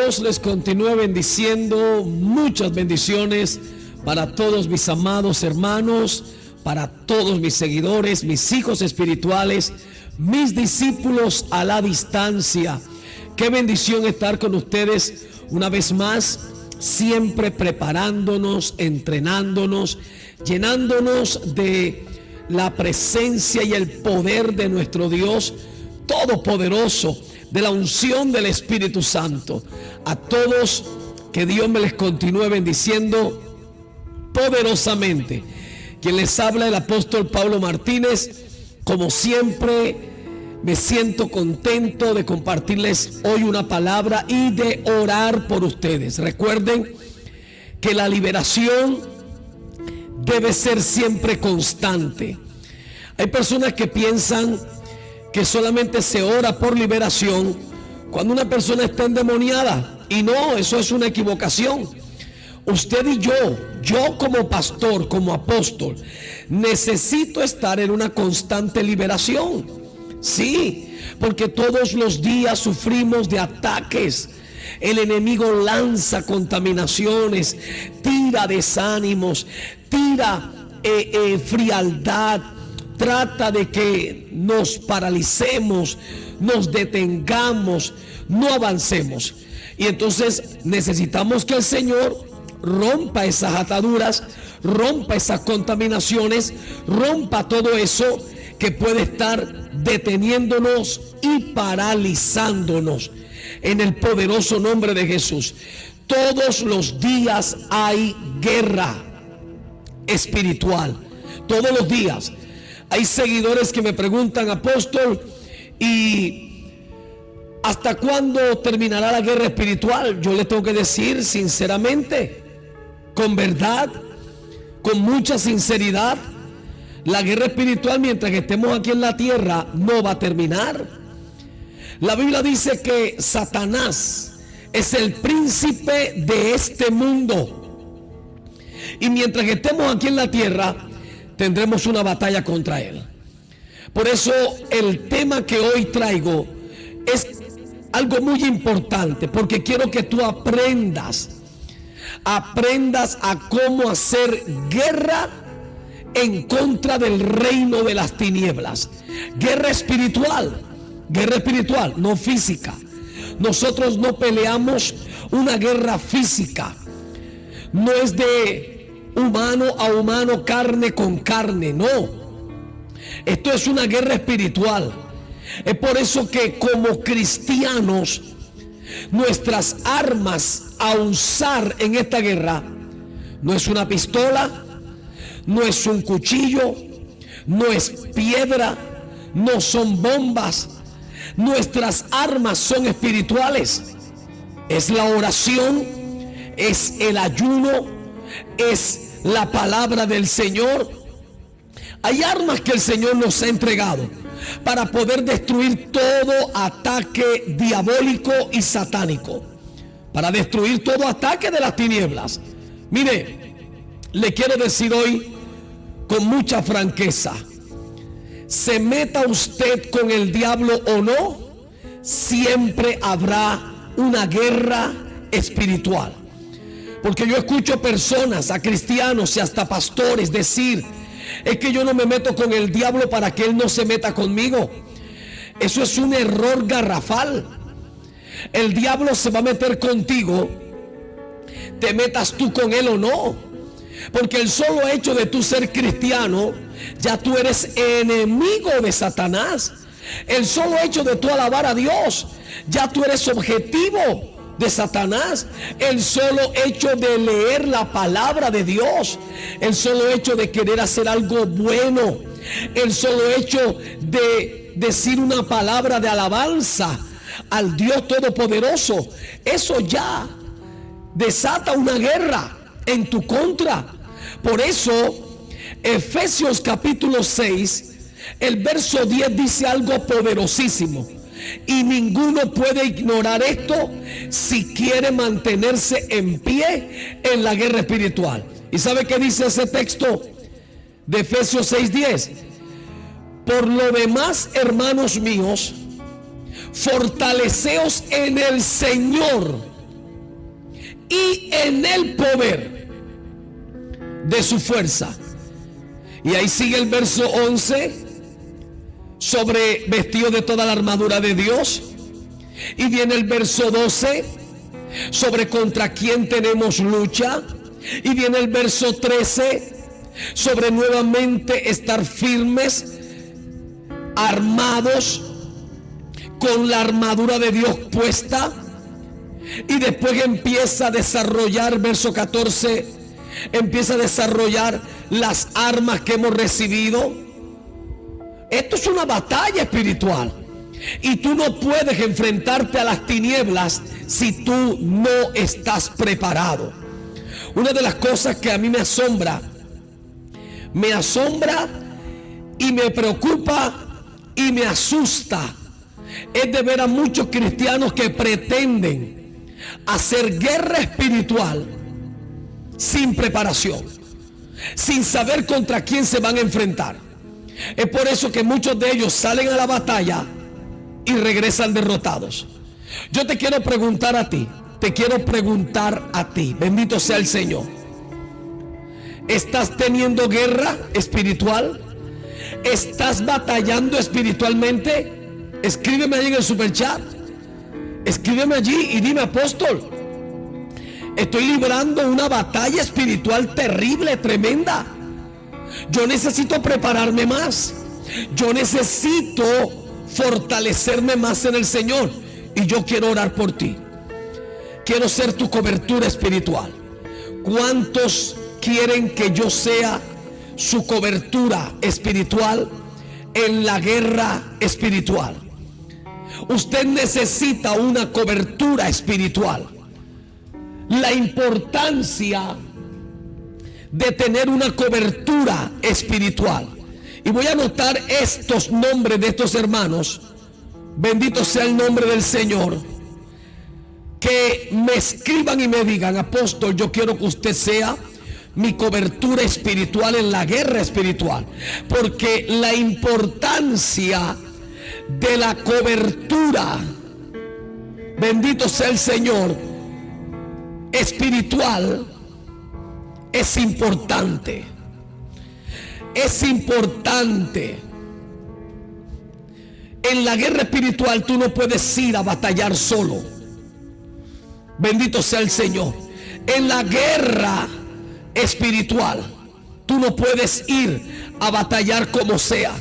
Dios les continúe bendiciendo. Muchas bendiciones para todos mis amados hermanos, para todos mis seguidores, mis hijos espirituales, mis discípulos a la distancia. Qué bendición estar con ustedes una vez más, siempre preparándonos, entrenándonos, llenándonos de la presencia y el poder de nuestro Dios Todopoderoso, de la unción del Espíritu Santo. A todos, que Dios me les continúe bendiciendo poderosamente. Quien les habla, el apóstol Pablo Martínez. Como siempre, me siento contento de compartirles hoy una palabra y de orar por ustedes. Recuerden que la liberación debe ser siempre constante. Hay personas que piensan que solamente se ora por liberación cuando una persona está endemoniada, y no, eso es una equivocación. Usted y yo como pastor, como apóstol, necesito estar en una constante liberación. Sí, porque todos los días sufrimos de ataques. El enemigo lanza contaminaciones, tira desánimos, tira frialdad, trata de que nos paralicemos, nos detengamos, no avancemos. Y entonces necesitamos que el Señor rompa esas ataduras, rompa esas contaminaciones, rompa todo eso que puede estar deteniéndonos y paralizándonos. En el poderoso nombre de Jesús. Todos los días hay guerra espiritual. Todos los días. Hay seguidores que me preguntan, apóstol, ¿y hasta cuándo terminará la guerra espiritual? Yo les tengo que decir sinceramente, con verdad, con mucha sinceridad, la guerra espiritual, mientras que estemos aquí en la tierra, no va a terminar. La Biblia dice que Satanás es el príncipe de este mundo, y mientras que estemos aquí en la tierra tendremos una batalla contra él. Por eso el tema que hoy traigo es algo muy importante, porque quiero que tú aprendas a cómo hacer guerra en contra del reino de las tinieblas. Guerra espiritual, no física. Nosotros no peleamos una guerra física. No es de humano a humano, carne con carne, no. Esto es una guerra espiritual. Es por eso que como cristianos, nuestras armas a usar en esta guerra no es una pistola, no es un cuchillo, no es piedra, no son bombas. Nuestras armas son espirituales. Es la oración, es el ayuno, es la palabra del Señor. Hay armas que el Señor nos ha entregado para poder destruir todo ataque diabólico y satánico, para destruir todo ataque de las tinieblas. Mire, le quiero decir hoy con mucha franqueza: se meta usted con el diablo o no, siempre habrá una guerra espiritual. Porque yo escucho personas, a cristianos y hasta pastores decir: es que yo no me meto con el diablo para que él no se meta conmigo. Eso es un error garrafal. El diablo se va a meter contigo, te metas tú con él o no. Porque el solo hecho de tú ser cristiano, ya tú eres enemigo de Satanás. El solo hecho de tú alabar a Dios, ya tú eres objetivo de Satanás. El solo hecho de leer la palabra de Dios, el solo hecho de querer hacer algo bueno, el solo hecho de decir una palabra de alabanza al Dios Todopoderoso, eso ya desata una guerra en tu contra. Por eso Efesios capítulo 6, el verso 10 dice algo poderosísimo: y ninguno puede ignorar esto si quiere mantenerse en pie en la guerra espiritual. ¿Y sabe qué dice ese texto de Efesios 6:10? Por lo demás, hermanos míos, fortaleceos en el Señor y en el poder de su fuerza. Y ahí sigue el verso 11, sobre vestido de toda la armadura de Dios. Y viene el verso 12, sobre contra quién tenemos lucha. Y viene el verso 13, sobre nuevamente estar firmes, armados, con la armadura de Dios puesta. Y después empieza a desarrollar, verso 14, empieza a desarrollar las armas que hemos recibido. Esto es una batalla espiritual. Y tú no puedes enfrentarte a las tinieblas si tú no estás preparado. Una de las cosas que a mí me asombra y me preocupa y me asusta, es de ver a muchos cristianos que pretenden hacer guerra espiritual sin preparación, sin saber contra quién se van a enfrentar. Es por eso que muchos de ellos salen a la batalla y regresan derrotados. Yo te quiero preguntar a ti, bendito sea el Señor. ¿Estás teniendo guerra espiritual? ¿Estás batallando espiritualmente? Escríbeme ahí en el superchat. Escríbeme allí y dime: apóstol, estoy librando una batalla espiritual terrible, tremenda. Yo necesito prepararme más. Yo necesito fortalecerme más en el Señor. Y yo quiero orar por ti. Quiero ser tu cobertura espiritual. ¿Cuántos quieren que yo sea su cobertura espiritual en la guerra espiritual? Usted necesita una cobertura espiritual. La importancia de tener una cobertura espiritual. Y voy a anotar estos nombres de estos hermanos. Bendito sea el nombre del Señor. Que me escriban y me digan: apóstol, yo quiero que usted sea mi cobertura espiritual en la guerra espiritual. Porque la importancia de la cobertura, bendito sea el Señor, espiritual, es importante. Es importante. En la guerra espiritual tú no puedes ir a batallar solo. Bendito sea el Señor. En la guerra espiritual tú no puedes ir a batallar como sea.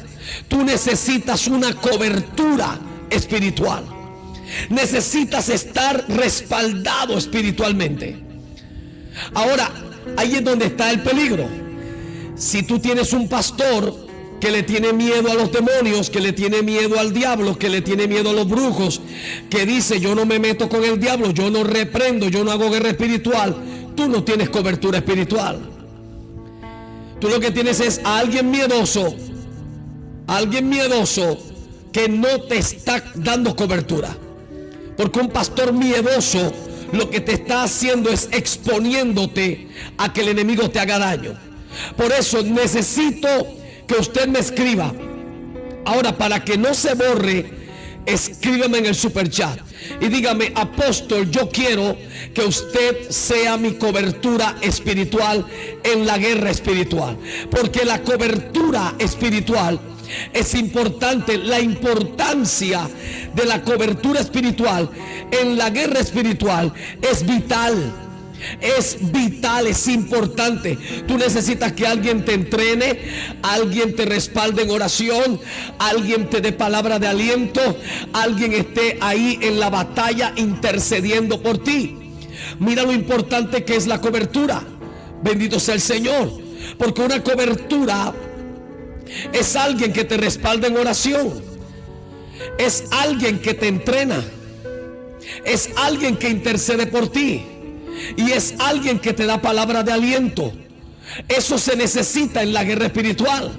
Tú necesitas una cobertura espiritual. Necesitas estar respaldado espiritualmente. Ahora, ahí es donde está el peligro. Si tú tienes un pastor que le tiene miedo a los demonios, que le tiene miedo al diablo, que le tiene miedo a los brujos, que dice: yo no me meto con el diablo, yo no reprendo, yo no hago guerra espiritual, tú no tienes cobertura espiritual. Tú lo que tienes es a alguien miedoso que no te está dando cobertura. Porque un pastor miedoso lo que te está haciendo es exponiéndote a que el enemigo te haga daño. Por eso necesito que usted me escriba. Ahora, para que no se borre, escríbame en el superchat y dígame: apóstol, yo quiero que usted sea mi cobertura espiritual en la guerra espiritual. Porque la cobertura espiritual es importante. La importancia de la cobertura espiritual en la guerra espiritual es vital. Es vital, es importante. Tú necesitas que alguien te entrene, alguien te respalde en oración, alguien te dé palabra de aliento, alguien esté ahí en la batalla intercediendo por ti. Mira lo importante que es la cobertura. Bendito sea el Señor. Porque una cobertura es alguien que te respalda en oración, es alguien que te entrena, es alguien que intercede por ti, y es alguien que te da palabra de aliento. Eso se necesita en la guerra espiritual.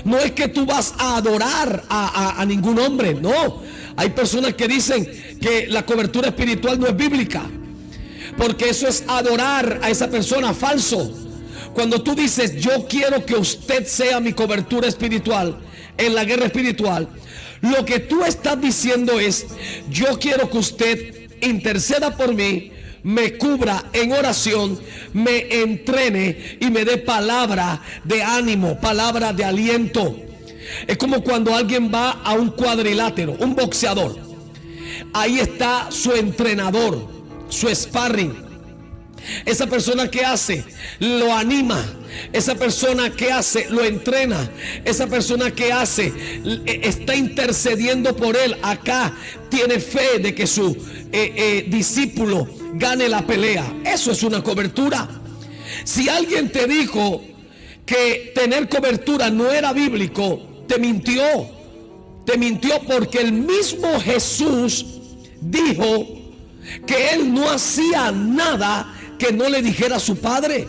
No es que tú vas a adorar a ningún hombre, no. Hay personas que dicen que la cobertura espiritual no es bíblica, porque eso es adorar a esa persona. Falso. Cuando tú dices: yo quiero que usted sea mi cobertura espiritual en la guerra espiritual, lo que tú estás diciendo es: yo quiero que usted interceda por mí, me cubra en oración, me entrene y me dé palabra de ánimo, palabra de aliento. Es como cuando alguien va a un cuadrilátero, un boxeador. Ahí está su entrenador, su sparring. Esa persona que hace, lo anima. Esa persona que hace, lo entrena. Esa persona que hace, está intercediendo por él. Acá tiene fe de que su discípulo gane la pelea. Eso es una cobertura. Si alguien te dijo que tener cobertura no era bíblico, te mintió. Te mintió, porque el mismo Jesús dijo que él no hacía nada que no le dijera a su Padre.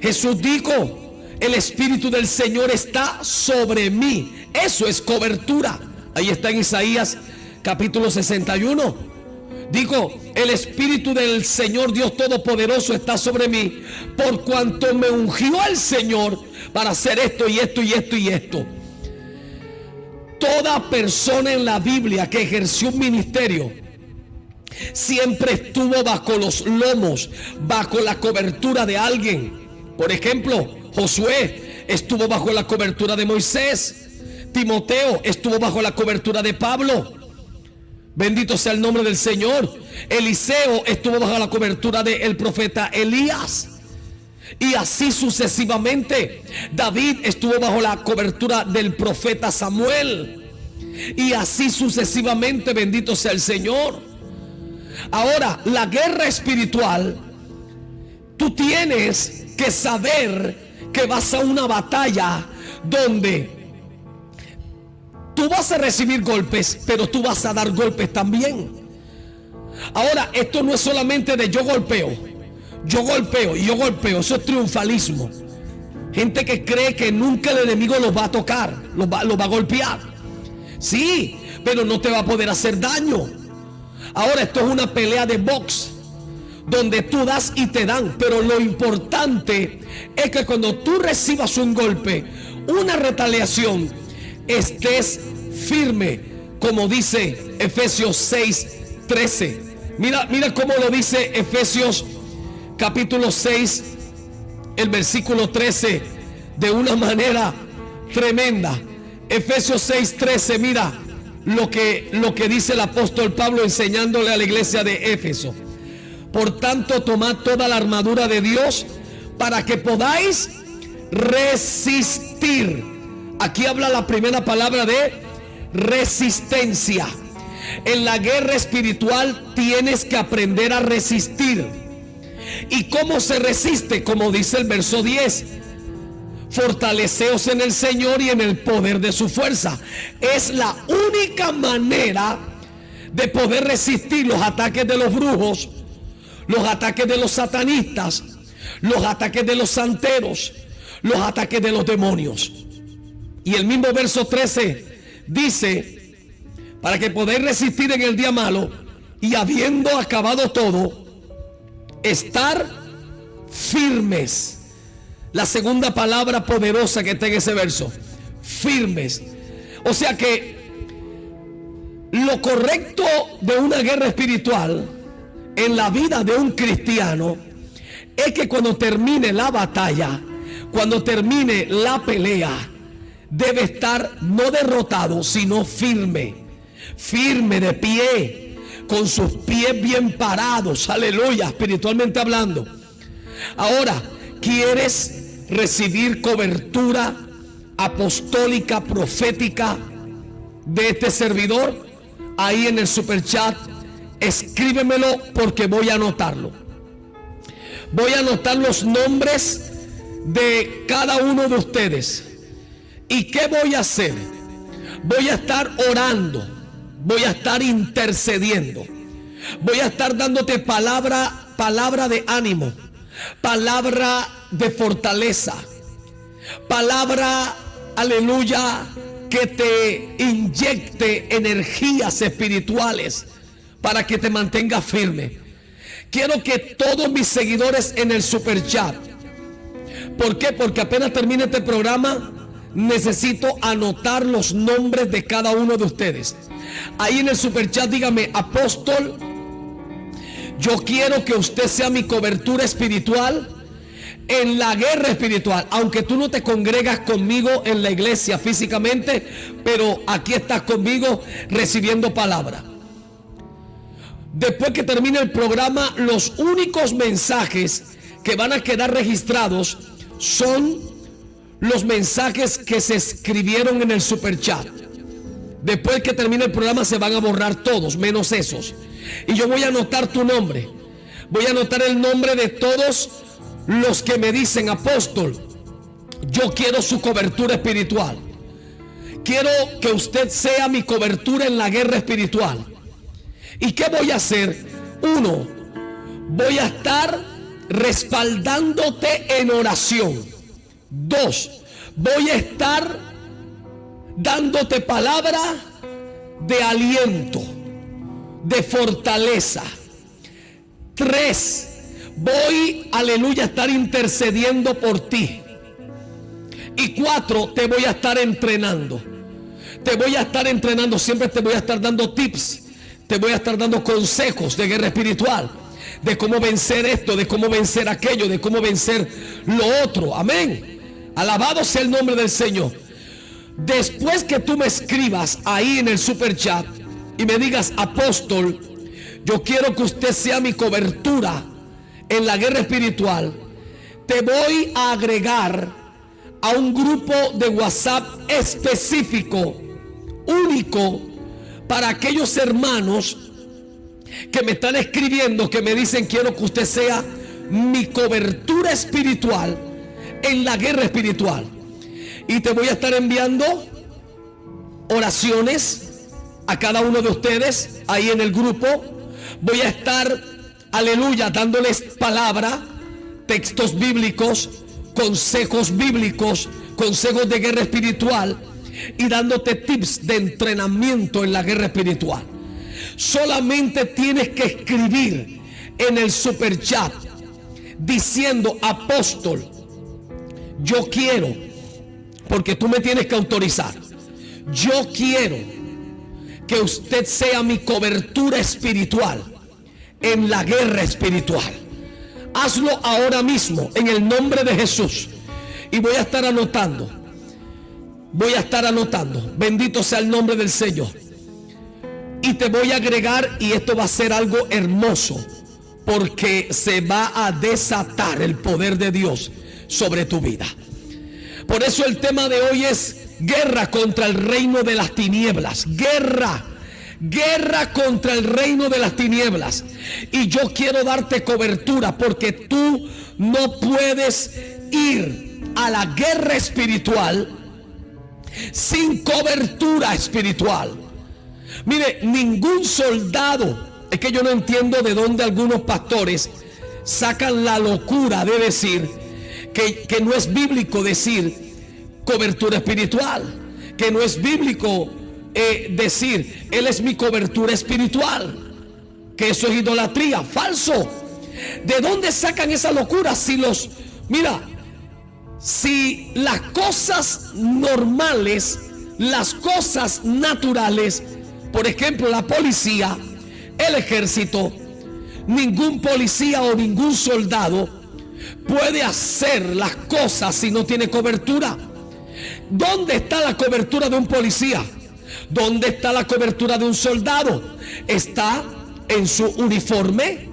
Jesús dijo: el Espíritu del Señor está sobre mí. Eso es cobertura. Ahí está en Isaías capítulo 61. Dijo: el Espíritu del Señor Dios Todopoderoso está sobre mí, por cuanto me ungió el Señor para hacer esto y esto y esto y esto. Toda persona en la Biblia que ejerció un ministerio siempre estuvo bajo los lomos, bajo la cobertura de alguien. Por ejemplo, Josué estuvo bajo la cobertura de Moisés. Timoteo estuvo bajo la cobertura de Pablo. Bendito sea el nombre del Señor. Eliseo estuvo bajo la cobertura del profeta Elías. Y así sucesivamente. David estuvo bajo la cobertura del profeta Samuel. Y así sucesivamente. Bendito sea el Señor. Ahora, la guerra espiritual, tú tienes que saber que vas a una batalla donde tú vas a recibir golpes, pero tú vas a dar golpes también. Ahora, esto no es solamente de yo golpeo y yo golpeo. Eso es triunfalismo. Gente que cree que nunca el enemigo los va a tocar, los va a golpear. Sí, pero no te va a poder hacer daño. Ahora, esto es una pelea de box, donde tú das y te dan. Pero lo importante es que cuando tú recibas un golpe, una retaliación, estés firme, como dice Efesios 6:13. Mira cómo lo dice Efesios capítulo 6, el versículo 13, de una manera tremenda. Efesios 6:13, mira lo que dice el apóstol Pablo enseñándole a la iglesia de Éfeso. Por tanto, tomad toda la armadura de Dios para que podáis resistir. Aquí habla la primera palabra de resistencia. En la guerra espiritual tienes que aprender a resistir. ¿Y cómo se resiste? Como dice el verso 10: fortaleceos en el Señor y en el poder de su fuerza. Es la única manera de poder resistir los ataques de los brujos, los ataques de los satanistas, los ataques de los santeros, los ataques de los demonios. Y el mismo verso 13 dice: para que podáis resistir en el día malo, y habiendo acabado todo, estar firmes. La segunda palabra poderosa que está en ese verso: firmes. O sea que lo correcto de una guerra espiritual en la vida de un cristiano es que cuando termine la batalla, cuando termine la pelea, debe estar no derrotado, sino firme. Firme de pie, con sus pies bien parados. Aleluya, espiritualmente hablando. Ahora, ¿quieres recibir cobertura apostólica, profética de este servidor? Ahí en el superchat, escríbemelo, porque voy a anotarlo. Voy a anotar los nombres de cada uno de ustedes. ¿Y qué voy a hacer? Voy a estar orando, voy a estar intercediendo, voy a estar dándote palabra de ánimo, palabra de fortaleza, palabra, aleluya, que te inyecte energías espirituales para que te mantengas firme. Quiero que todos mis seguidores en el superchat, ¿por qué? Porque apenas termine este programa, necesito anotar los nombres de cada uno de ustedes. Ahí en el superchat dígame: apóstol, Yo quiero que usted sea mi cobertura espiritual en la guerra espiritual. Aunque tú no te congregas conmigo en la iglesia físicamente, pero aquí estás conmigo recibiendo palabra. Después que termine el programa, los únicos mensajes que van a quedar registrados son los mensajes que se escribieron en el superchat. Después que termine el programa se van a borrar todos, menos esos. Y yo voy a anotar tu nombre. Voy a anotar el nombre de todos los que me dicen: apóstol, yo quiero su cobertura espiritual. Quiero que usted sea mi cobertura en la guerra espiritual. ¿Y qué voy a hacer? 1, voy a estar respaldándote en oración. 2, voy a estar dándote palabra de aliento, de fortaleza. 3, voy, aleluya, a estar intercediendo por ti. Y 4, te voy a estar entrenando. Te voy a estar entrenando, siempre te voy a estar dando tips. Te voy a estar dando consejos de guerra espiritual, de cómo vencer esto, de cómo vencer aquello, de cómo vencer lo otro. Amén. Alabado sea el nombre del Señor. Después que tú me escribas ahí en el superchat y me digas: apóstol, yo quiero que usted sea mi cobertura en la guerra espiritual, te voy a agregar a un grupo de WhatsApp específico, único, para aquellos hermanos que me están escribiendo, que me dicen: quiero que usted sea mi cobertura espiritual en la guerra espiritual. Y te voy a estar enviando oraciones a cada uno de ustedes ahí en el grupo. Voy a estar, aleluya, dándoles palabra, textos bíblicos, consejos bíblicos, consejos de guerra espiritual, y dándote tips de entrenamiento en la guerra espiritual. Solamente tienes que escribir en el superchat diciendo: apóstol, yo quiero, porque tú me tienes que autorizar, yo quiero que usted sea mi cobertura espiritual en la guerra espiritual. Hazlo ahora mismo en el nombre de Jesús. Y voy a estar anotando. Bendito sea el nombre del Señor. Y te voy a agregar, y esto va a ser algo hermoso, porque se va a desatar el poder de Dios sobre tu vida. Por eso el tema de hoy es guerra contra el reino de las tinieblas. Guerra contra el reino de las tinieblas. Y yo quiero darte cobertura, porque tú no puedes ir a la guerra espiritual sin cobertura espiritual. Mire, ningún soldado, es que yo no entiendo de dónde algunos pastores sacan la locura de decir que no es bíblico decir cobertura espiritual, que no es bíblico decir Él es mi cobertura espiritual, que eso es idolatría. Falso. ¿De dónde sacan esa locura? Si las cosas normales, las cosas naturales, por ejemplo la policía, el ejército, ningún policía o ningún soldado puede hacer las cosas si no tiene cobertura. ¿Dónde está la cobertura de un policía? ¿Dónde está la cobertura de un soldado? Está en su uniforme,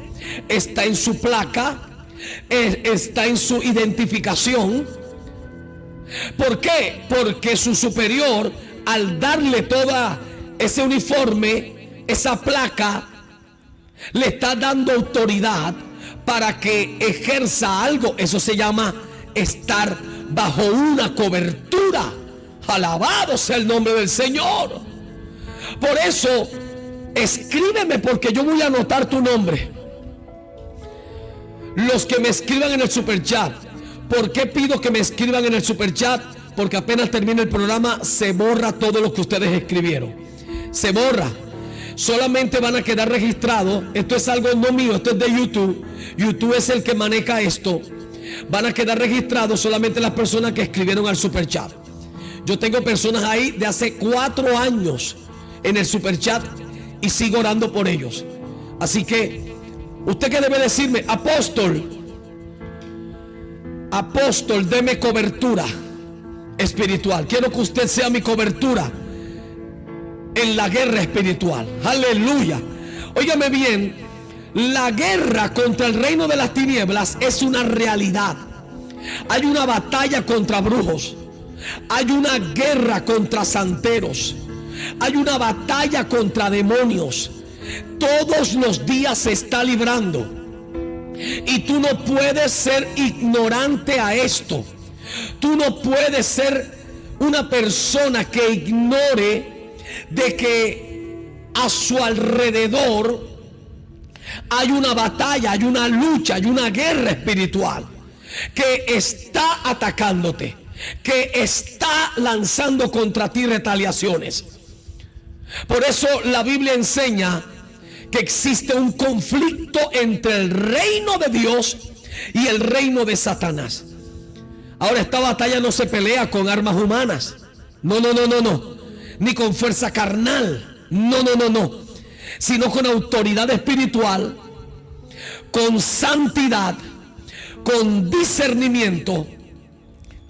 está en su placa, está en su identificación. ¿Por qué? Porque su superior, al darle toda ese uniforme, esa placa, le está dando autoridad para que ejerza algo. Eso se llama estar bajo una cobertura. Alabado sea el nombre del Señor. Por eso, escríbeme, porque yo voy a anotar tu nombre. Los que me escriban en el superchat. ¿Por qué pido que me escriban en el superchat? Porque apenas termine el programa se borra todo lo que ustedes escribieron. Se borra. Solamente van a quedar registrados. Esto es algo no mío, esto es de YouTube. YouTube es el que maneja esto. Van a quedar registrados solamente las personas que escribieron al superchat. Yo tengo personas ahí de hace 4 años en el superchat y sigo orando por ellos. Así que Usted que debe decirme: apóstol, deme cobertura espiritual. Quiero que usted sea mi cobertura en la guerra espiritual. Aleluya. Óigame bien, la guerra contra el reino de las tinieblas es una realidad. Hay una batalla contra brujos, hay una guerra contra santeros, hay una batalla contra demonios. Todos los días se está librando, y tú no puedes ser ignorante a esto. Tú no puedes ser una persona que ignore de que a su alrededor hay una batalla, hay una lucha, hay una guerra espiritual que está atacándote, que está lanzando contra ti retaliaciones. Por eso la Biblia enseña que existe un conflicto entre el reino de Dios y el reino de Satanás. Ahora, esta batalla no se pelea con armas humanas, no, ni con fuerza carnal, no, sino con autoridad espiritual, con santidad, con discernimiento,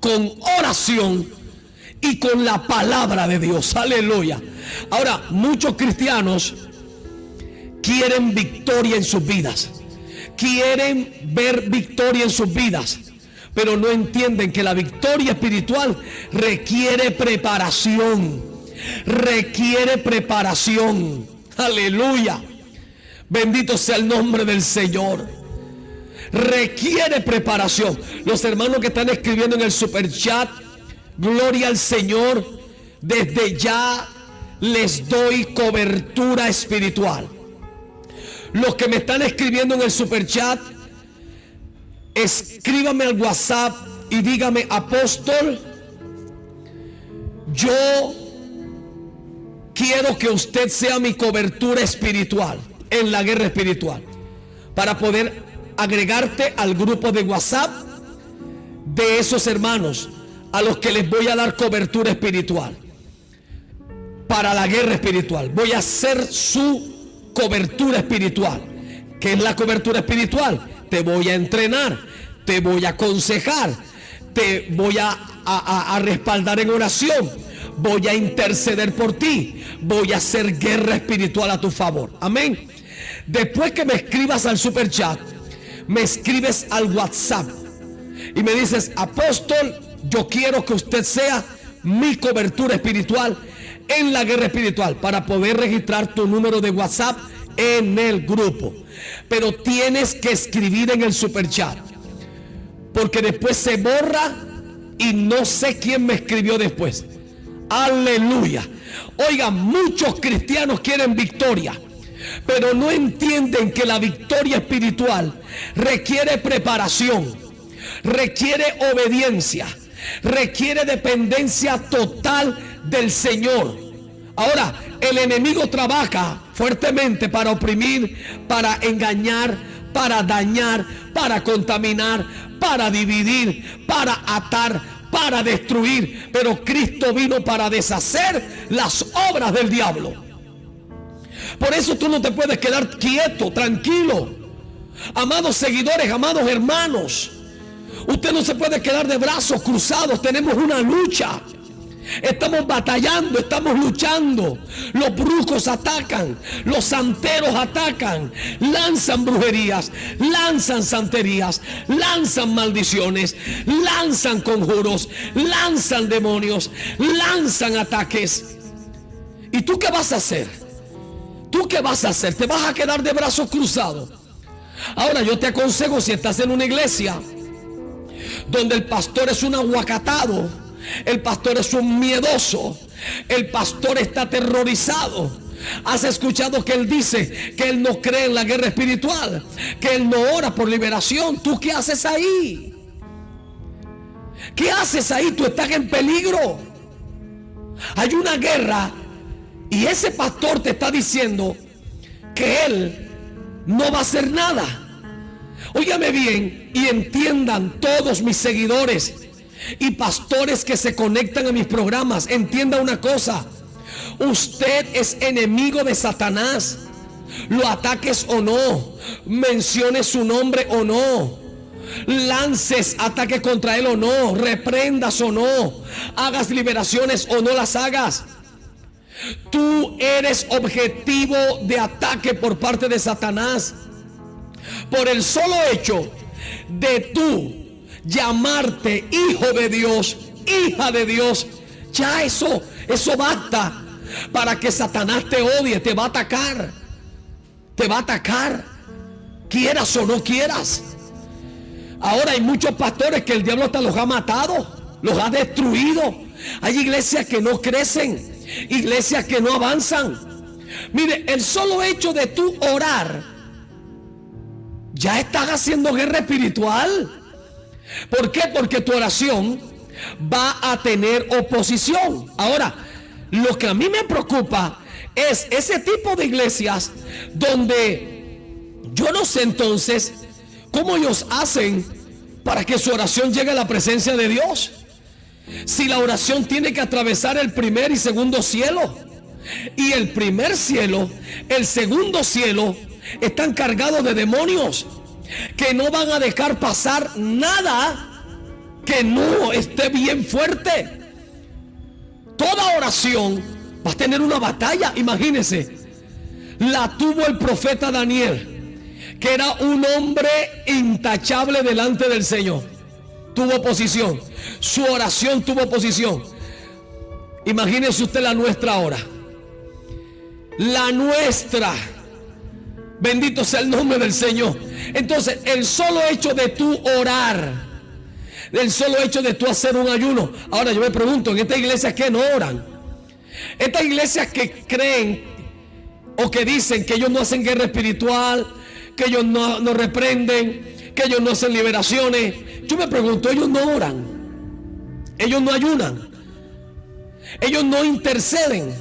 con oración y con la palabra de Dios. Aleluya. Ahora, muchos cristianos quieren victoria en sus vidas, quieren ver victoria en sus vidas, pero no entienden que la victoria espiritual requiere preparación. Requiere preparación. Aleluya. Bendito sea el nombre del Señor. Requiere preparación. Los hermanos que están escribiendo en el super chat, gloria al Señor. Desde ya les doy cobertura espiritual. Los que me están escribiendo en el super chat, escríbame al WhatsApp y dígame: apóstol, yo quiero que usted sea mi cobertura espiritual en la guerra espiritual, para poder agregarte al grupo de WhatsApp de esos hermanos a los que les voy a dar cobertura espiritual para la guerra espiritual. Voy a ser su cobertura espiritual. ¿Qué es la cobertura espiritual? Te voy a entrenar, te voy a aconsejar, te voy a respaldar en oración, voy a interceder por ti, voy a hacer guerra espiritual a tu favor. Amén. Después que me escribas al super chat, me escribes al WhatsApp y me dices: apóstol, yo quiero que usted sea mi cobertura espiritual en la guerra espiritual, para poder registrar tu número de WhatsApp en el grupo. Pero tienes que escribir en el super chat, porque después se borra y no sé quién me escribió después. Aleluya. Oigan, muchos cristianos quieren victoria, pero no entienden que la victoria espiritual requiere preparación, requiere obediencia, requiere dependencia total del Señor. Ahora, el enemigo trabaja fuertemente para oprimir, para engañar, para dañar, para contaminar, para dividir, para atar, para destruir. Pero Cristo vino para deshacer las obras del diablo. Por eso tú no te puedes quedar quieto, tranquilo. Amados seguidores, amados hermanos, usted no se puede quedar de brazos cruzados. Tenemos una lucha. Estamos batallando, estamos luchando. Los brujos atacan, los santeros atacan, lanzan brujerías, lanzan santerías, lanzan maldiciones, lanzan conjuros, lanzan demonios, lanzan ataques. ¿Y tú qué vas a hacer? ¿Tú qué vas a hacer? ¿Te vas a quedar de brazos cruzados? Ahora, yo te aconsejo, si estás en una iglesia donde el pastor es un aguacatado, el pastor es un miedoso, el pastor está aterrorizado. Has escuchado que él dice que él no cree en la guerra espiritual, que él no ora por liberación. ¿Tú qué haces ahí? ¿Qué haces ahí? Tú estás en peligro. Hay una guerra y ese pastor te está diciendo que él no va a hacer nada. Óigame bien y entiendan todos mis seguidores y pastores que se conectan a mis programas. Entienda una cosa: usted es enemigo de Satanás. lo ataques o no, menciones su nombre o no, lances ataques contra él o no, reprendas o no, hagas liberaciones o no las hagas. Tú eres objetivo de ataque por parte de Satanás. Por el solo hecho de tú llamarte hijo de Dios, hija de Dios, ya eso basta para que Satanás te odie. Te va a atacar, quieras o no quieras. Ahora hay muchos pastores que el diablo hasta los ha matado, los ha destruido. Hay iglesias que no crecen, iglesias que no avanzan. Mire, el solo hecho de tú orar, ya estás haciendo guerra espiritual. ¿Por qué? Porque tu oración va a tener oposición. Ahora, lo que a mí me preocupa es ese tipo de iglesias donde yo no sé entonces cómo ellos hacen para que su oración llegue a la presencia de Dios. Si la oración tiene que atravesar el primer y segundo cielo, y el primer cielo, el segundo cielo, están cargados de demonios que no van a dejar pasar nada que no esté bien fuerte. Toda oración va a tener una batalla. Imagínense, la tuvo el profeta Daniel, que era un hombre intachable delante del Señor. Tuvo oposición, su oración tuvo oposición. Imagínese usted la nuestra ahora. La nuestra, bendito sea el nombre del Señor. Entonces, el solo hecho de tú orar, el solo hecho de tú hacer un ayuno. Ahora yo me pregunto, en estas iglesias que no oran, estas iglesias que creen o que dicen que ellos no hacen guerra espiritual, que ellos no reprenden, que ellos no hacen liberaciones, yo me pregunto, ellos no oran, ellos no ayunan, ellos no interceden,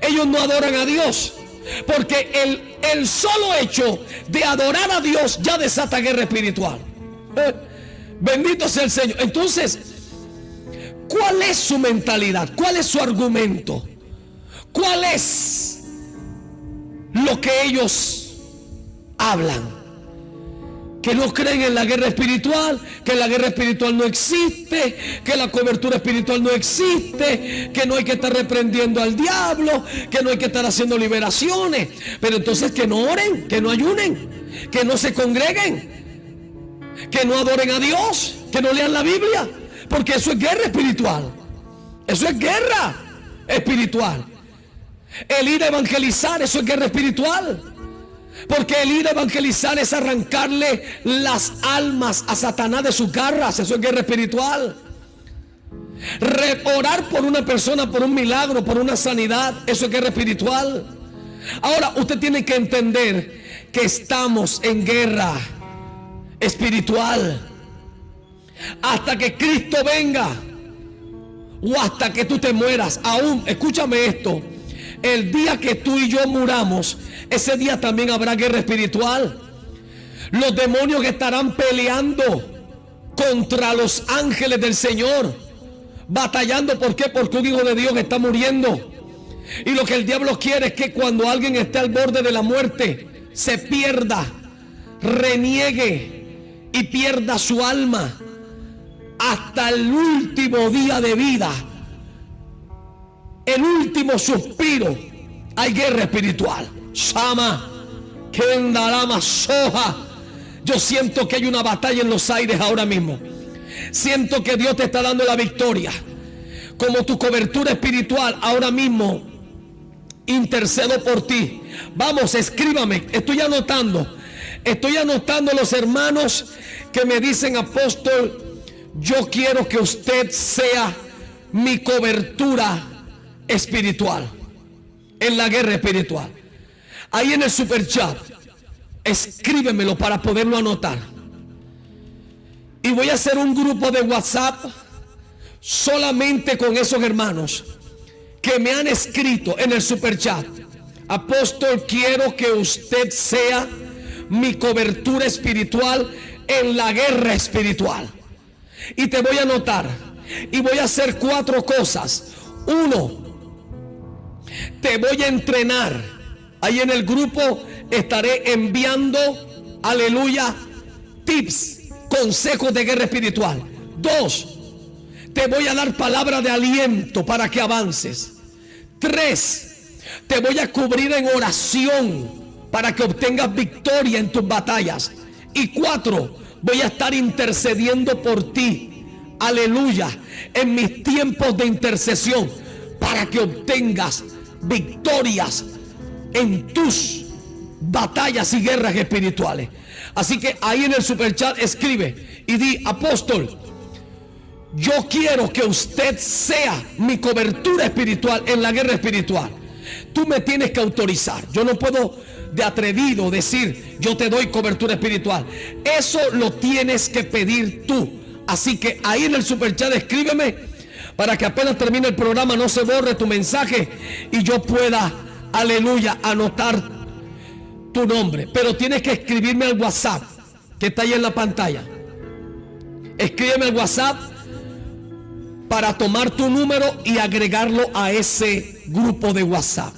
ellos no adoran a Dios. Porque el solo hecho de adorar a Dios ya desata guerra espiritual. Bendito sea el Señor. Entonces, ¿cuál es su mentalidad? ¿Cuál es su argumento? ¿Cuál es lo que ellos hablan? Que no creen en la guerra espiritual, que la guerra espiritual no existe, que la cobertura espiritual no existe, que no hay que estar reprendiendo al diablo, que no hay que estar haciendo liberaciones. Pero entonces que no oren, que no ayunen, que no se congreguen, que no adoren a Dios, que no lean la Biblia, porque eso es guerra espiritual. Eso es guerra espiritual. El ir a evangelizar, eso es guerra espiritual. Porque el ir a evangelizar es arrancarle las almas a Satanás de sus garras. Eso es guerra espiritual. Orar por una persona, por un milagro, por una sanidad, eso es guerra espiritual. Ahora usted tiene que entender que estamos en guerra espiritual. Hasta que Cristo venga o hasta que tú te mueras. Aún, escúchame esto, el día que tú y yo muramos, ese día también habrá guerra espiritual. Los demonios estarán peleando contra los ángeles del Señor, batallando. ¿Por qué? Porque un hijo de Dios está muriendo. Y lo que el diablo quiere es que cuando alguien esté al borde de la muerte, se pierda, reniegue y pierda su alma hasta el último día de vida, el último suspiro. Hay guerra espiritual. Shama, Kendalama, Soja. Yo siento que hay una batalla en los aires ahora mismo. Siento que Dios te está dando la victoria. Como tu cobertura espiritual, ahora mismo intercedo por ti. Vamos, escríbame. Estoy anotando los hermanos que me dicen: apóstol, yo quiero que usted sea mi cobertura espiritual en la guerra espiritual. Ahí en el super chat, escríbemelo para poderlo anotar. Y voy a hacer un grupo de WhatsApp solamente con esos hermanos que me han escrito en el super chat: apóstol, quiero que usted sea mi cobertura espiritual en la guerra espiritual. Y te voy a anotar y voy a hacer 4 cosas. 1, te voy a entrenar Ahí en el grupo estaré enviando, aleluya, tips, consejos de guerra espiritual. 2, te voy a dar palabra de aliento para que avances. 3, te voy a cubrir en oración para que obtengas victoria en tus batallas. Y 4, voy a estar intercediendo por ti, aleluya, en mis tiempos de intercesión, para que obtengas victorias en tus batallas y guerras espirituales. Así que ahí en el superchat escribe y di: apóstol, yo quiero que usted sea mi cobertura espiritual en la guerra espiritual. Tú me tienes que autorizar. Yo no puedo de atrevido decir yo te doy cobertura espiritual. Eso lo tienes que pedir tú. Así que ahí en el superchat escríbeme para que apenas termine el programa no se borre tu mensaje y yo pueda, aleluya, anotar tu nombre. Pero tienes que escribirme al WhatsApp que está ahí en la pantalla. Escríbeme al WhatsApp para tomar tu número y agregarlo a ese grupo de WhatsApp.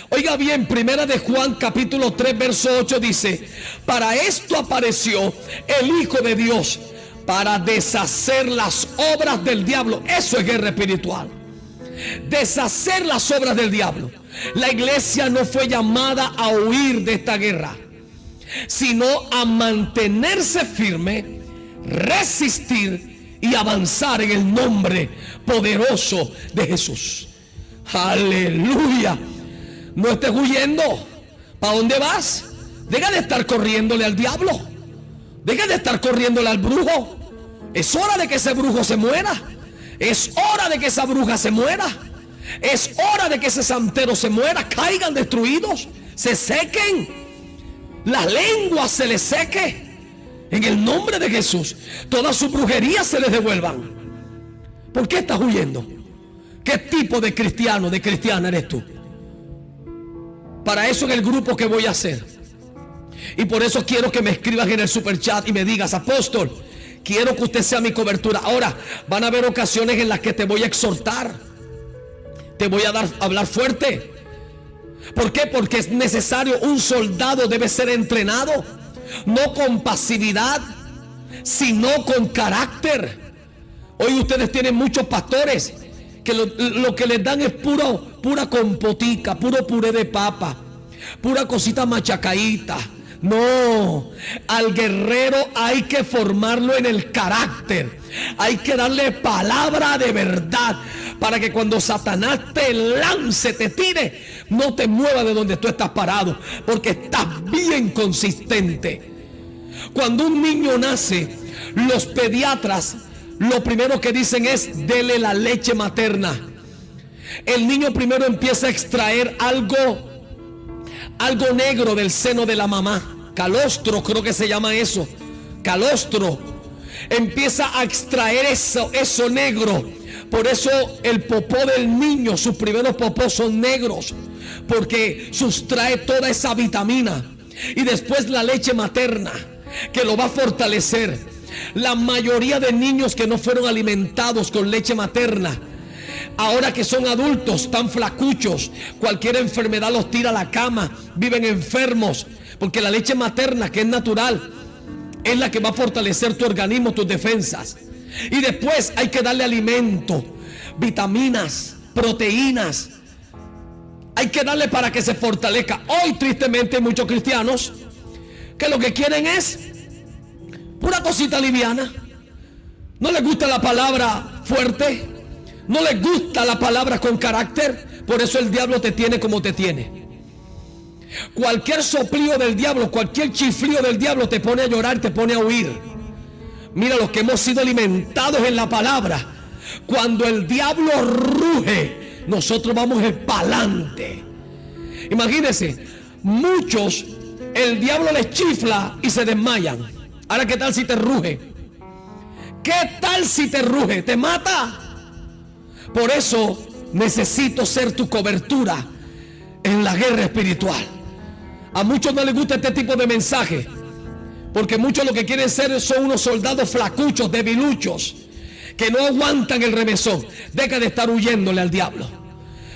Oiga bien, primera de Juan capítulo 3 verso 8 dice: para esto apareció el Hijo de Dios, para deshacer las obras del diablo. Eso es guerra espiritual. Deshacer las obras del diablo. La iglesia no fue llamada a huir de esta guerra, sino a mantenerse firme, resistir y avanzar en el nombre poderoso de Jesús. Aleluya. No estés huyendo. ¿Para dónde vas? Deja de estar corriéndole al diablo. Deja de estar corriéndole al brujo. Es hora de que ese brujo se muera. Es hora de que esa bruja se muera. Es hora de que ese santero se muera. Caigan destruidos, se sequen, la lengua se les seque. En el nombre de Jesús, todas sus brujerías se les devuelvan. ¿Por qué estás huyendo? ¿Qué tipo de cristiano, de cristiana eres tú? Para eso en el grupo que voy a hacer. Y por eso quiero que me escribas en el superchat y me digas: apóstol, quiero que usted sea mi cobertura. Ahora, van a haber ocasiones en las que te voy a exhortar. Te voy a hablar fuerte. ¿Por qué? Porque es necesario. Un soldado debe ser entrenado, no con pasividad, sino con carácter. Hoy ustedes tienen muchos pastores que lo que les dan es pura compotica, puro puré de papa, pura cosita machacaíta. No, al guerrero hay que formarlo en el carácter. Hay que darle palabra de verdad para que cuando Satanás te lance, te tire, no te mueva de donde tú estás parado, porque estás bien consistente. Cuando un niño nace, los pediatras lo primero que dicen es: dele la leche materna. El niño primero empieza a extraer algo negro del seno de la mamá. Calostro, creo que se llama eso. Calostro. Empieza a extraer eso negro. Por eso el popó del niño, sus primeros popós son negros, porque sustrae toda esa vitamina. Y después la leche materna, que lo va a fortalecer. La mayoría de niños que no fueron alimentados con leche materna, ahora que son adultos, están flacuchos. Cualquier enfermedad los tira a la cama, viven enfermos, porque la leche materna, que es natural, es la que va a fortalecer tu organismo, tus defensas. Y después hay que darle alimento, vitaminas, proteínas. Hay que darle para que se fortalezca. Hoy tristemente hay muchos cristianos que lo que quieren es pura cosita liviana. No les gusta la palabra fuerte, no les gusta la palabra con carácter. Por eso el diablo te tiene como te tiene. Cualquier soplío del diablo, cualquier chiflío del diablo te pone a llorar, te pone a huir. Mira, los que hemos sido alimentados en la palabra, cuando el diablo ruge, nosotros vamos pa'lante. Imagínense, muchos el diablo les chifla y se desmayan. Ahora, ¿qué tal si te ruge? ¿Qué tal si te ruge? ¿Te mata? Por eso necesito ser tu cobertura en la guerra espiritual. A muchos no les gusta este tipo de mensaje, porque muchos lo que quieren ser son unos soldados flacuchos, debiluchos, que no aguantan el remesón. Deja de estar huyéndole al diablo.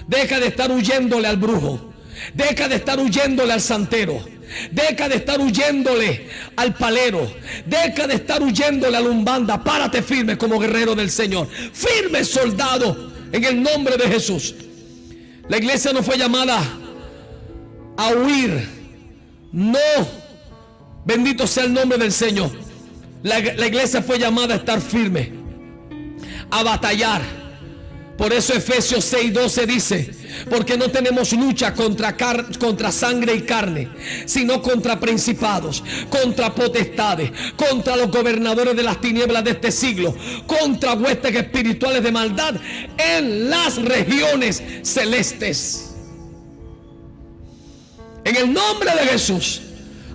Deja de estar huyéndole al brujo. Deja de estar huyéndole al santero. Deja de estar huyéndole al palero. Deja de estar huyéndole a la umbanda. Párate firme como guerrero del Señor. Firme soldado en el nombre de Jesús. La iglesia no fue llamada a huir. No. Bendito sea el nombre del Señor. La iglesia fue llamada a estar firme, a batallar. Por eso Efesios 6:12 dice: porque no tenemos lucha contra sangre y carne, sino contra principados, contra potestades, contra los gobernadores de las tinieblas de este siglo, contra huestes espirituales de maldad en las regiones celestes. En el nombre de Jesús.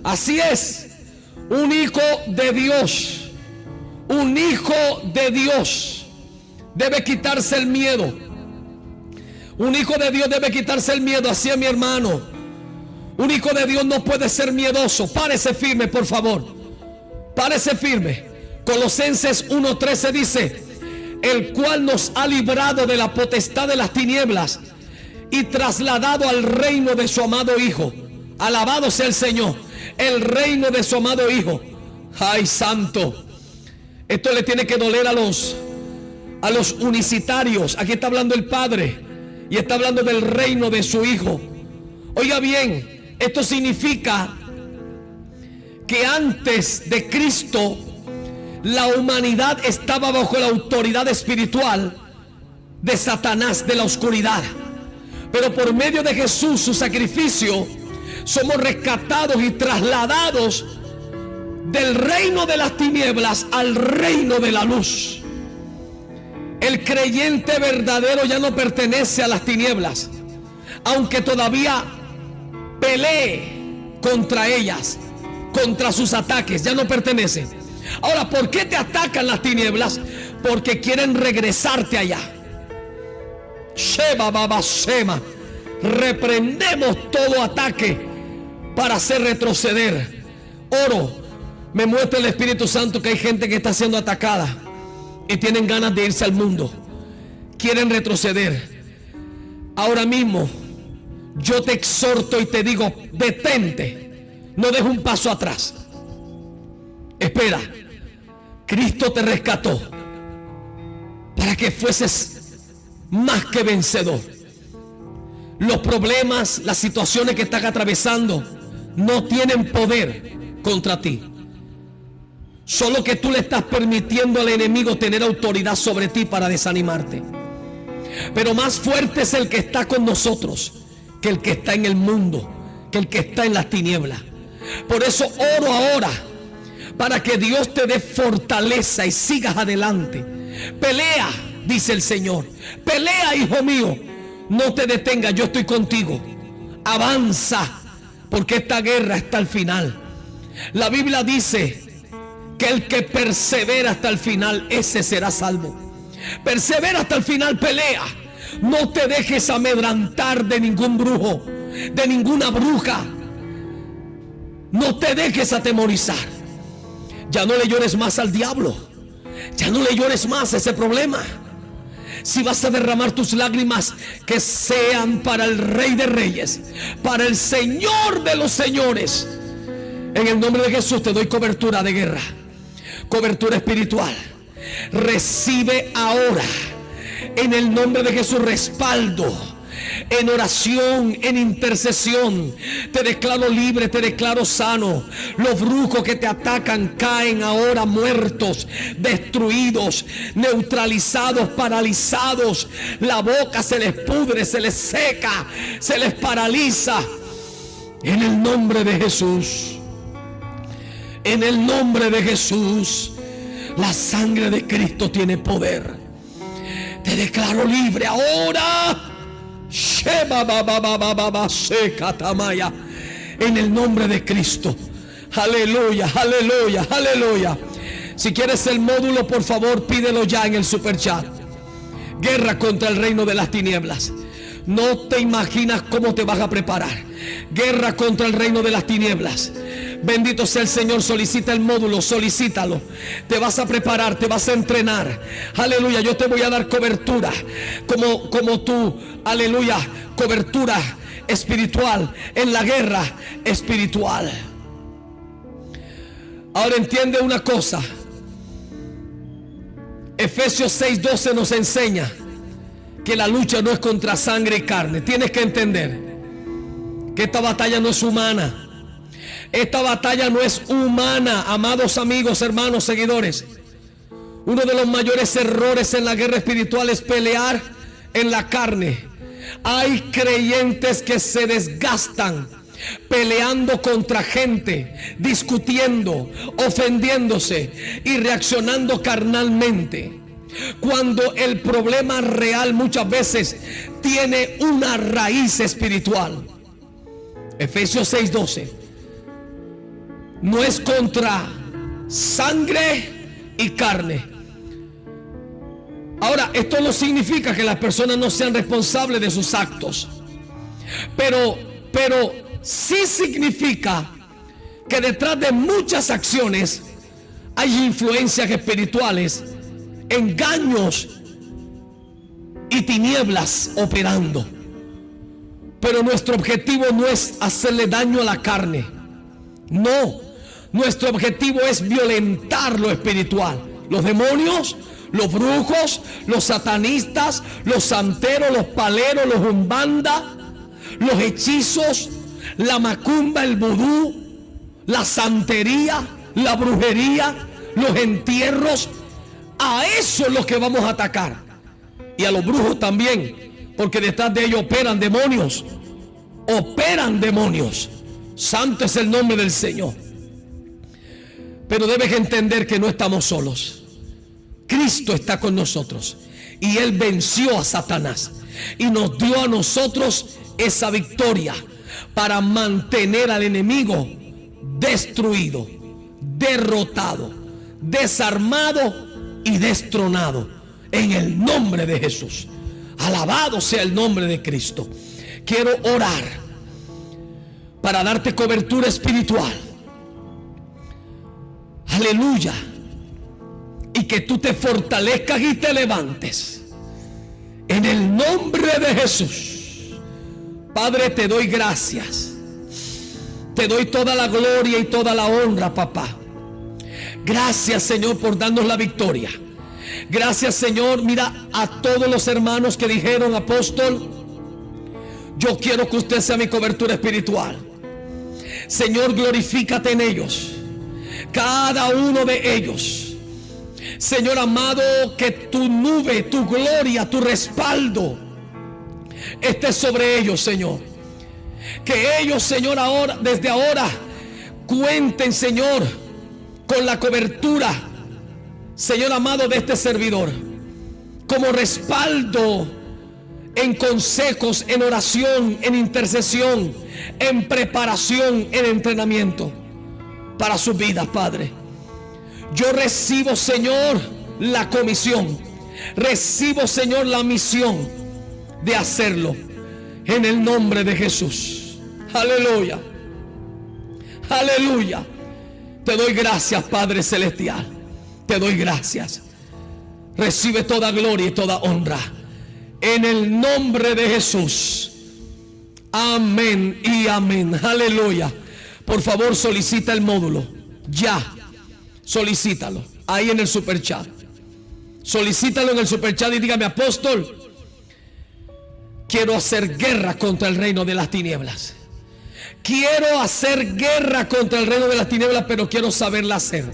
Así es. Un hijo de Dios, un hijo de Dios debe quitarse el miedo. Un hijo de Dios debe quitarse el miedo. Así es, mi hermano. Un hijo de Dios no puede ser miedoso. Párese firme, por favor. Párese firme. Colosenses 1:13 dice: el cual nos ha librado de la potestad de las tinieblas y trasladado al reino de su amado Hijo. Alabado sea el Señor. El reino de su amado Hijo. Ay, santo. Esto le tiene que doler a los unicitarios. Aquí está hablando el Padre y está hablando del reino de su Hijo. Oiga bien, esto significa que antes de Cristo la humanidad estaba bajo la autoridad espiritual de Satanás, de la oscuridad. Pero por medio de Jesús, su sacrificio, somos rescatados y trasladados del reino de las tinieblas al reino de la luz. El creyente verdadero ya no pertenece a las tinieblas, aunque todavía pelee contra ellas, contra sus ataques, ya no pertenece. Ahora, ¿por qué te atacan las tinieblas? Porque quieren regresarte allá. Sheba Baba Shema. Reprendemos todo ataque para hacer retroceder. Oro, me muestra el Espíritu Santo que hay gente que está siendo atacada y tienen ganas de irse al mundo. Quieren retroceder. Ahora mismo yo te exhorto y te digo: detente, no dejes un paso atrás. Espera, Cristo te rescató para que fueses más que vencedor. Los problemas, las situaciones que estás atravesando no tienen poder contra ti. Solo que tú le estás permitiendo al enemigo tener autoridad sobre ti para desanimarte. Pero más fuerte es el que está con nosotros que el que está en el mundo, que el que está en las tinieblas. Por eso oro ahora para que Dios te dé fortaleza y sigas adelante. Pelea, dice el Señor. Pelea, hijo mío. No te detengas, yo estoy contigo. Avanza, porque esta guerra está al final. La Biblia dice que el que persevera hasta el final, ese será salvo. Persevera hasta el final, pelea. No te dejes amedrantar de ningún brujo, de ninguna bruja. No te dejes atemorizar. Ya no le llores más al diablo. Ya no le llores más a ese problema. Si vas a derramar tus lágrimas, que sean para el Rey de Reyes, para el Señor de los Señores. En el nombre de Jesús te doy cobertura de guerra, cobertura espiritual. Recibe ahora, en el nombre de Jesús, respaldo en oración, en intercesión. Te declaro libre, te declaro sano. Los brujos que te atacan caen ahora muertos, destruidos, neutralizados, paralizados. La boca se les pudre, se les seca, se les paraliza. En el nombre de Jesús, en el nombre de Jesús, la sangre de Cristo tiene poder. Te declaro libre ahora. En el nombre de Cristo. Aleluya, aleluya, aleluya. Si quieres el módulo, por favor, pídelo ya en el super chat. Guerra contra el reino de las tinieblas. No te imaginas cómo te vas a preparar. Guerra contra el reino de las tinieblas. Bendito sea el Señor. Solicita el módulo, solicítalo. Te vas a preparar, te vas a entrenar. Aleluya, yo te voy a dar cobertura como tú, aleluya, cobertura espiritual en la guerra espiritual. Ahora entiende una cosa. Efesios 6:12 nos enseña que la lucha no es contra sangre y carne. Tienes que entender que esta batalla no es humana. Esta batalla no es humana, amados amigos, hermanos, seguidores. Uno de los mayores errores en la guerra espiritual es pelear en la carne. Hay creyentes que se desgastan peleando contra gente, discutiendo, ofendiéndose y reaccionando carnalmente, cuando el problema real muchas veces tiene una raíz espiritual. Efesios 6:12 no es contra sangre y carne. Ahora, esto no significa que las personas no sean responsables de sus actos, pero sí significa que detrás de muchas acciones hay influencias espirituales, engaños y tinieblas operando. Pero nuestro objetivo no es hacerle daño a la carne. No, nuestro objetivo es violentar lo espiritual. Los demonios, los brujos, los satanistas, los santeros, los paleros, los umbanda, los hechizos, la macumba, el vudú, la santería, la brujería, los entierros. A eso es lo que vamos a atacar. Y a los brujos también, porque detrás de ellos operan demonios. Operan demonios. Santo es el nombre del Señor. Pero debes entender que no estamos solos. Cristo está con nosotros y Él venció a Satanás y nos dio a nosotros esa victoria para mantener al enemigo destruido, derrotado, desarmado y destronado en el nombre de Jesús. Alabado sea el nombre de Cristo. Quiero orar para darte cobertura espiritual. Aleluya. Y que tú te fortalezcas y te levantes en el nombre de Jesús. Padre, te doy gracias. Te doy toda la gloria y toda la honra, papá. Gracias, Señor, por darnos la victoria. Gracias, Señor. Mira a todos los hermanos que dijeron: apóstol, yo quiero que usted sea mi cobertura espiritual. Señor, glorifícate en ellos, cada uno de ellos. Señor amado, que tu nube, tu gloria, tu respaldo esté sobre ellos, Señor. Que ellos, Señor, ahora, desde ahora, cuenten, Señor, con la cobertura, Señor amado, de este servidor, como respaldo en consejos, en oración, en intercesión, en preparación, en entrenamiento para sus vidas, Padre. Yo recibo, Señor, la comisión. Recibo, Señor, la misión de hacerlo en el nombre de Jesús. Aleluya. Aleluya. Te doy gracias, Padre Celestial. Te doy gracias. Recibe toda gloria y toda honra en el nombre de Jesús. Amén y amén. Aleluya. Por favor, solicita el módulo. Ya. Solicítalo ahí en el superchat. Solicítalo en el superchat y dígame: apóstol, quiero hacer guerra contra el reino de las tinieblas. Quiero hacer guerra contra el reino de las tinieblas, pero quiero saberla hacer.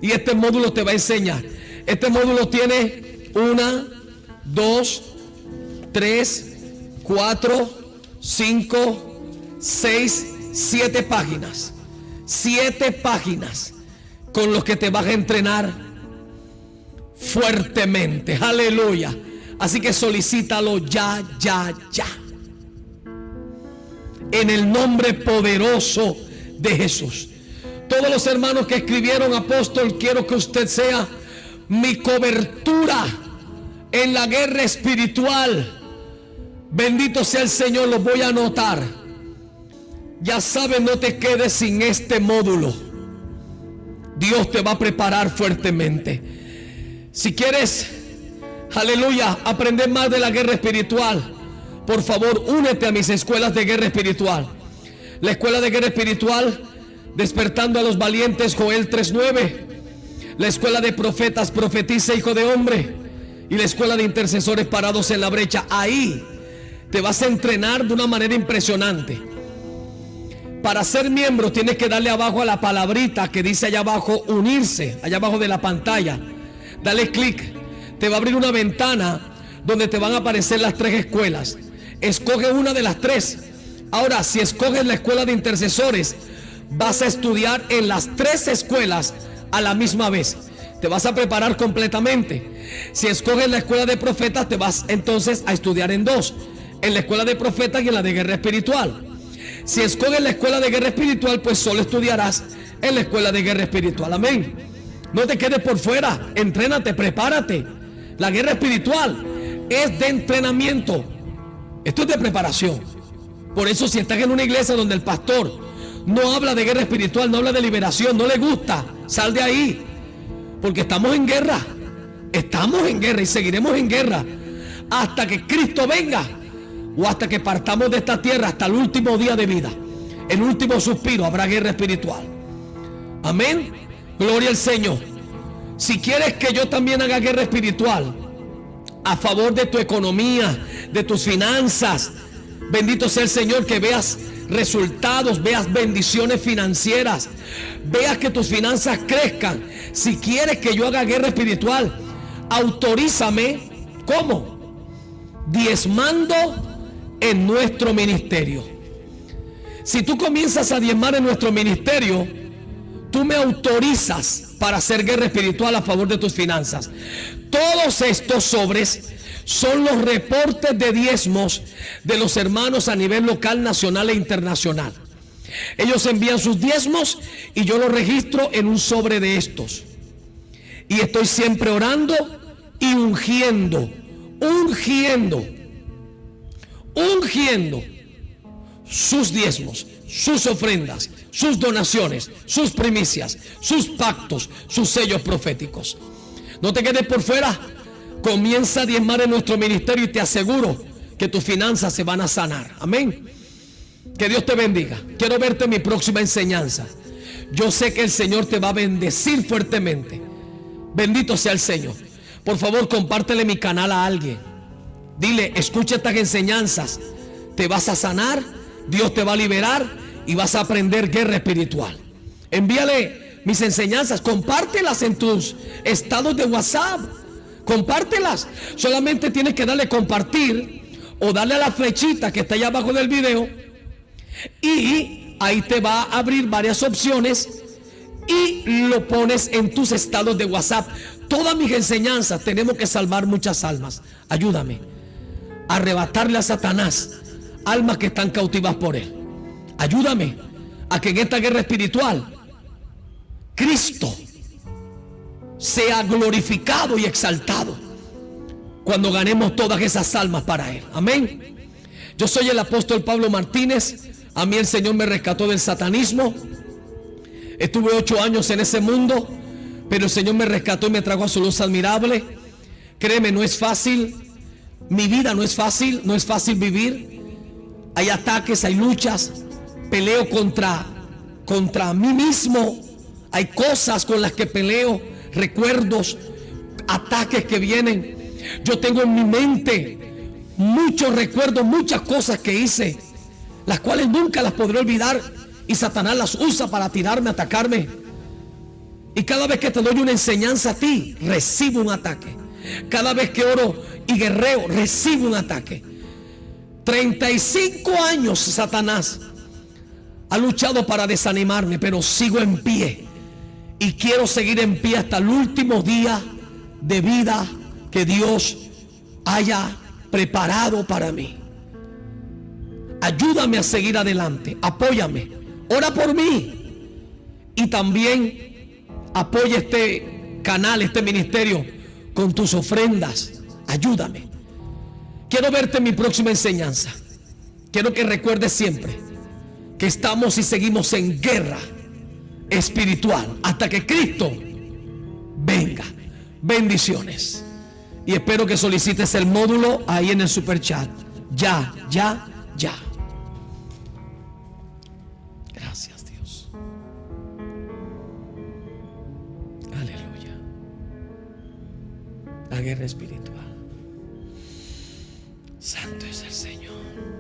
Y este módulo te va a enseñar. Este módulo tiene 1, 2, 3, 4, 5, 6, 7 páginas. 7 páginas con los que te vas a entrenar fuertemente. Aleluya. Así que solicítalo ya. En el nombre poderoso de Jesús. Todos los hermanos que escribieron: apóstol, quiero que usted sea mi cobertura en la guerra espiritual. Bendito sea el Señor, los voy a anotar. Ya sabes, no te quedes sin este módulo. Dios te va a preparar fuertemente. Si quieres, aleluya, aprender más de la guerra espiritual, por favor, únete a mis escuelas de guerra espiritual. La escuela de guerra espiritual, Despertando a los Valientes, Joel 3:9. La escuela de profetas, Profetiza, hijo de hombre. Y la escuela de intercesores, Parados en la brecha. Ahí te vas a entrenar de una manera impresionante. Para ser miembro tienes que darle abajo a la palabrita que dice allá abajo, unirse, allá abajo de la pantalla. Dale clic. Te va a abrir una ventana donde te van a aparecer las 3 escuelas. Escoge una de las 3. Ahora, si escoges la escuela de intercesores, vas a estudiar en las 3 escuelas a la misma vez. Te vas a preparar completamente. Si escoges la escuela de profetas, te vas entonces a estudiar en 2. En la escuela de profetas y en la de guerra espiritual. Si escoges la escuela de guerra espiritual, pues solo estudiarás en la escuela de guerra espiritual. Amén. No te quedes por fuera. Entrénate, prepárate. La guerra espiritual es de entrenamiento. Esto es de preparación. Por eso, si estás en una iglesia donde el pastor no habla de guerra espiritual, no habla de liberación, no le gusta, sal de ahí. Porque estamos en guerra. Estamos en guerra y seguiremos en guerra hasta que Cristo venga, o hasta que partamos de esta tierra, hasta el último día de vida. El último suspiro habrá guerra espiritual. Amén. Gloria al Señor. Si quieres que yo también haga guerra espiritual a favor de tu economía, de tus finanzas, bendito sea el Señor, que veas resultados, veas bendiciones financieras, veas que tus finanzas crezcan. Si quieres que yo haga guerra espiritual, autorízame. ¿Cómo? Diezmando en nuestro ministerio. Si tú comienzas a diezmar en nuestro ministerio, tú me autorizas para hacer guerra espiritual a favor de tus finanzas. Todos estos sobres son los reportes de diezmos de los hermanos a nivel local, nacional e internacional. Ellos envían sus diezmos y yo los registro en un sobre de estos. Y estoy siempre orando y ungiendo sus diezmos, sus ofrendas, sus donaciones, sus primicias, sus pactos, sus sellos proféticos. No te quedes por fuera. Comienza a diezmar en nuestro ministerio y te aseguro que tus finanzas se van a sanar. Amén. Que Dios te bendiga. Quiero verte en mi próxima enseñanza. Yo sé que el Señor te va a bendecir fuertemente. Bendito sea el Señor. Por favor, compártele mi canal a alguien. Dile, escucha estas enseñanzas. Te vas a sanar, Dios te va a liberar y vas a aprender guerra espiritual. Envíale mis enseñanzas, compártelas en tus estados de WhatsApp. Compártelas. Solamente tienes que darle compartir o darle a la flechita que está allá abajo del video, y ahí te va a abrir varias opciones y lo pones en tus estados de WhatsApp. Todas mis enseñanzas, tenemos que salvar muchas almas. Ayúdame a arrebatarle a Satanás almas que están cautivas por él. Ayúdame a que en esta guerra espiritual Cristo sea glorificado y exaltado cuando ganemos todas esas almas para él. Amén. Yo soy el apóstol Pablo Martínez. A mí el Señor me rescató del satanismo. Estuve 8 años en ese mundo, pero el Señor me rescató y me trajo a su luz admirable. Créeme, no es fácil. Mi vida no es fácil. No es fácil vivir. Hay ataques, hay luchas. Peleo contra mí mismo. Hay cosas con las que peleo, recuerdos, ataques que vienen. Yo tengo en mi mente muchos recuerdos, muchas cosas que hice, las cuales nunca las podré olvidar, y Satanás las usa para tirarme, atacarme. Y cada vez que te doy una enseñanza a ti, recibo un ataque. Cada vez que oro y guerreo, recibo un ataque. 35 años Satanás ha luchado para desanimarme, pero sigo en pie. Y quiero seguir en pie hasta el último día de vida que Dios haya preparado para mí. Ayúdame a seguir adelante. Apóyame. Ora por mí. Y también apoya este canal, este ministerio, con tus ofrendas. Ayúdame. Quiero verte en mi próxima enseñanza. Quiero que recuerdes siempre que estamos y seguimos en guerra espiritual hasta que Cristo venga. Bendiciones. Y espero que solicites el módulo ahí en el super chat. Ya. Gracias, Dios. Aleluya. La guerra espiritual. Santo es el Señor.